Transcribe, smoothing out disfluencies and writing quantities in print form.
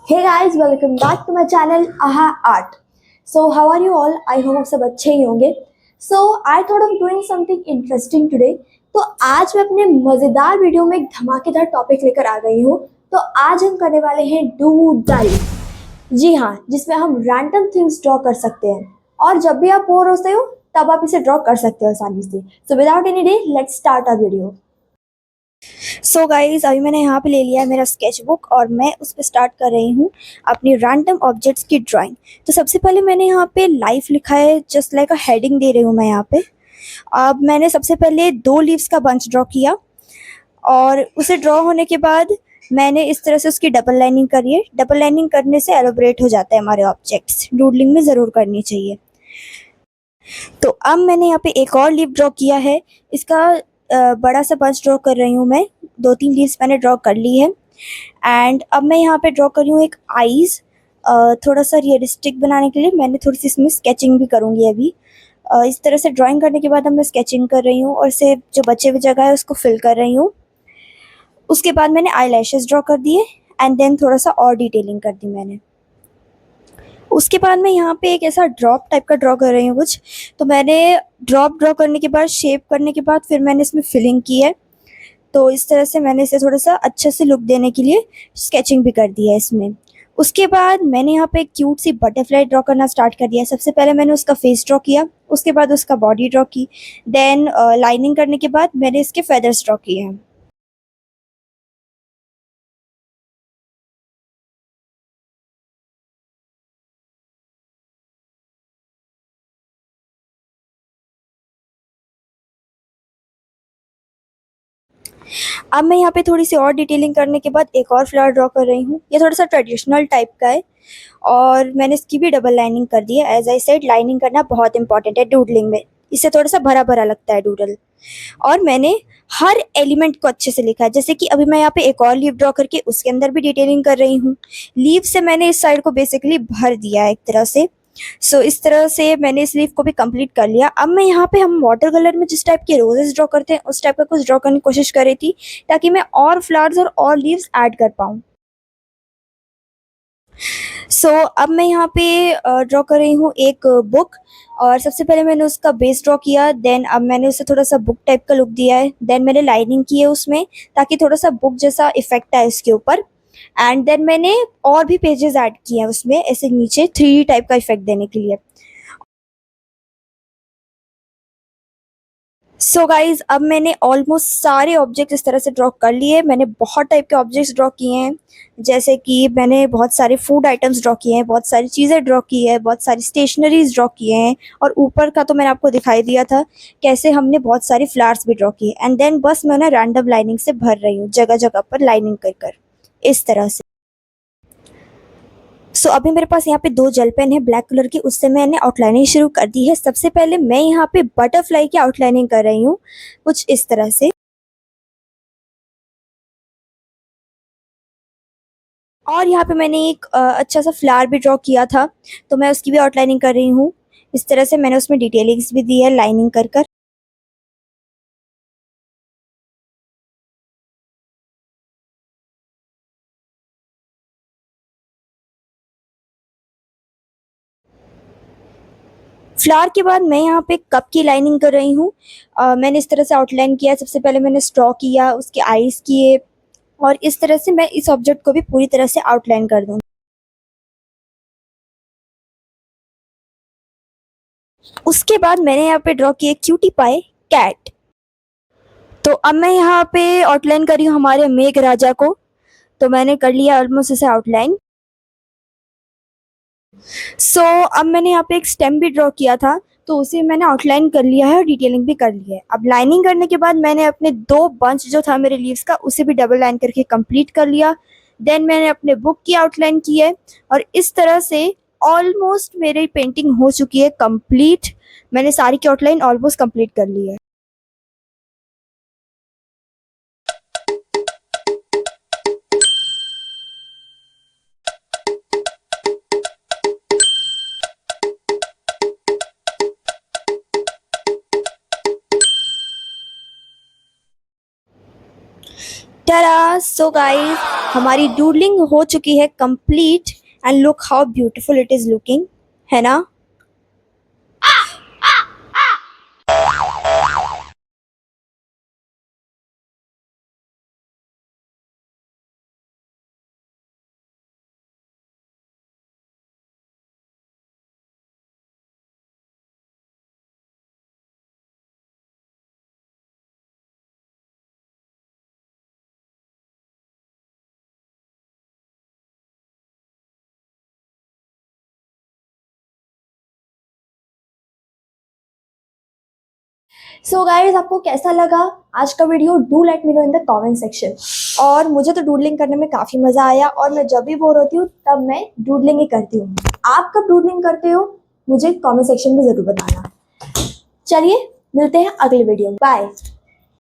Hey guys, welcome back to my channel Aha Art. So how are you all? I hope आप सब अच्छे ही होंगे. So I thought of doing something interesting today. तो आज मैं अपने मज़ेदार वीडियो में एक धमाकेदार टॉपिक लेकर आ गई हूँ. तो आज हम करने वाले हैं डू डाई. जी हाँ, जिसमें हम रैंडम थिंग्स ड्रॉ कर सकते हैं और जब भी आप बोर होते हो तब आप इसे ड्रॉ कर सकते हो आसानी से. So without any day let's start our video. So guys अभी मैंने यहाँ पे ले लिया है मेरा स्केच बुक और मैं उस पर स्टार्ट कर रही हूँ अपनी रैंडम ऑब्जेक्ट्स की ड्राइंग. तो सबसे पहले मैंने यहाँ पे लाइफ लिखा है, जस्ट लाइक अ हेडिंग दे रही हूँ मैं यहाँ पे. अब मैंने सबसे पहले 2 लीव्स का बंच ड्रॉ किया और उसे ड्रॉ होने के बाद मैंने इस तरह से उसकी डबल लाइनिंग करी है. डबल लाइनिंग करने से एलोबरेट हो जाता है हमारे ऑब्जेक्ट्स. डूडलिंग में ज़रूर करनी चाहिए. तो अब मैंने यहाँ पे एक और लीफ ड्रॉ किया है. इसका बड़ा सा बंच ड्रॉ कर रही हूँ मैं. 2-3 लीव्स मैंने ड्रॉ कर ली है. एंड अब मैं यहाँ पे ड्रॉ कर रही हूँ एक आईज़. थोड़ा सा रियलिस्टिक बनाने के लिए मैंने थोड़ी सी इसमें स्केचिंग भी करूँगी अभी. इस तरह से ड्राइंग करने के बाद अब मैं स्केचिंग कर रही हूँ और इसे जो बचे हुए जगह है उसको फिल कर रही हूँ. उसके बाद मैंने आई लैशेज़ ड्रॉ कर दिए एंड देन थोड़ा सा और डिटेलिंग कर दी मैंने. उसके बाद मैं यहाँ पे एक ऐसा ड्रॉप टाइप का ड्रॉ कर रही हूँ कुछ. तो मैंने ड्रॉ करने के बाद, शेप करने के बाद फिर मैंने इसमें फिलिंग की है. तो इस तरह से मैंने इसे थोड़ा सा अच्छे से लुक देने के लिए स्केचिंग भी कर दी है इसमें. उसके बाद मैंने यहाँ पे एक क्यूट सी बटरफ्लाई ड्रॉ करना स्टार्ट कर दिया. सबसे पहले मैंने उसका फेस ड्रॉ किया, उसके बाद उसका बॉडी ड्रॉ की, देन लाइनिंग करने के बाद मैंने इसके फेदर्स ड्रॉ किए हैं. अब मैं यहाँ पे थोड़ी सी और डिटेलिंग करने के बाद एक और फ्लावर ड्रॉ कर रही हूँ. ये थोड़ा सा ट्रेडिशनल टाइप का है और मैंने इसकी भी डबल लाइनिंग कर दी है. एज आई सेड, लाइनिंग करना बहुत इंपॉर्टेंट है डूडलिंग में. इससे थोड़ा सा भरा भरा लगता है डूडल. और मैंने हर एलिमेंट को अच्छे से लिखा है. जैसे कि अभी मैं यहाँ पे एक और लीफ ड्रॉ करके उसके अंदर भी डिटेलिंग कर रही हूँ. लीफ से मैंने इस साइड को बेसिकली भर दिया है एक तरह से. सो इस तरह से मैंने इस लीफ को भी कंप्लीट कर लिया. अब मैं यहाँ पे हम वाटर कलर में जिस टाइप के रोजेस ड्रॉ करते हैं उस टाइप का कुछ ड्रॉ करने की कोशिश कर रही थी ताकि मैं और फ्लावर्स और लीव्स ऐड कर पाऊँ. सो अब मैं यहाँ पे ड्रॉ कर रही हूँ एक बुक. और सबसे पहले मैंने उसका बेस ड्रॉ किया, देन अब मैंने उसे थोड़ा सा बुक टाइप का लुक दिया है. देन मैंने लाइनिंग की है उसमें ताकि थोड़ा सा बुक जैसा इफेक्ट आए उसके ऊपर. एंड देन मैंने और भी पेजेस ऐड किए हैं उसमें ऐसे नीचे 3D टाइप का इफेक्ट देने के लिए. सो गाइज अब मैंने ऑलमोस्ट सारे ऑब्जेक्ट इस तरह से ड्रॉ कर लिए. मैंने बहुत टाइप के ऑब्जेक्ट्स ड्रॉ किए हैं. जैसे कि मैंने बहुत सारे फूड आइटम्स ड्रॉ किए हैं, बहुत सारी चीज़ें ड्रॉ की है, बहुत सारी स्टेशनरीज ड्रॉ किए हैं. और ऊपर का तो मैंने आपको दिखाई दिया था कैसे हमने बहुत सारी फ्लावर्स भी ड्रॉ किए. एंड देन बस मैं उन्हें रैंडम लाइनिंग से भर रही हूँ जगह जगह पर लाइनिंग कर कर इस तरह से. सो अभी मेरे पास यहाँ पे 2 जेल पेन है ब्लैक कलर की. उससे मैंने आउटलाइनिंग शुरू कर दी है. सबसे पहले मैं यहाँ पे बटरफ्लाई की आउटलाइनिंग कर रही हूँ कुछ इस तरह से. और यहाँ पे मैंने एक अच्छा सा फ्लावर भी ड्रॉ किया था तो मैं उसकी भी आउटलाइनिंग कर रही हूँ. इस तरह से मैंने उसमें डिटेलिंग्स भी दी है लाइनिंग कर कर. फ्लावर के बाद मैं यहाँ पे कप की लाइनिंग कर रही हूँ. मैंने इस तरह से आउटलाइन किया. सबसे पहले मैंने स्ट्रॉ किया, उसके आईज किए और इस तरह से मैं इस ऑब्जेक्ट को भी पूरी तरह से आउटलाइन कर दूँ. उसके बाद मैंने यहाँ पे ड्रॉ किए क्यूटी पाई कैट. तो अब मैं यहाँ पे आउटलाइन कर रही हूँ हमारे मेघ राजा को. तो मैंने कर लिया ऑलमोस्ट इसे आउटलाइन. सो अब मैंने यहाँ पे एक स्टेम भी ड्रॉ किया था तो उसे मैंने आउटलाइन कर लिया है और डिटेलिंग भी कर ली है. अब लाइनिंग करने के बाद मैंने अपने 2 बंच जो था मेरे लीव्स का उसे भी डबल लाइन करके कंप्लीट कर लिया. देन मैंने अपने बुक की आउटलाइन की है और इस तरह से ऑलमोस्ट मेरी पेंटिंग हो चुकी है कंप्लीट. मैंने सारी की आउटलाइन ऑलमोस्ट कंप्लीट कर ली है. Ta-da! So guys, हमारी डूडलिंग हो चुकी है complete and look how beautiful it is looking, है ना। सो गाइज, आपको कैसा लगा आज का video? Do let me know in the comment section. और मुझे तो डूडलिंग करने में काफ़ी मज़ा आया और मैं जब भी बोर होती हूँ तब मैं डूडलिंग ही करती हूँ। आप कब डूडलिंग करते हो मुझे कमेंट सेक्शन में ज़रूर बताना। चलिए मिलते हैं अगले वीडियो में, बाय।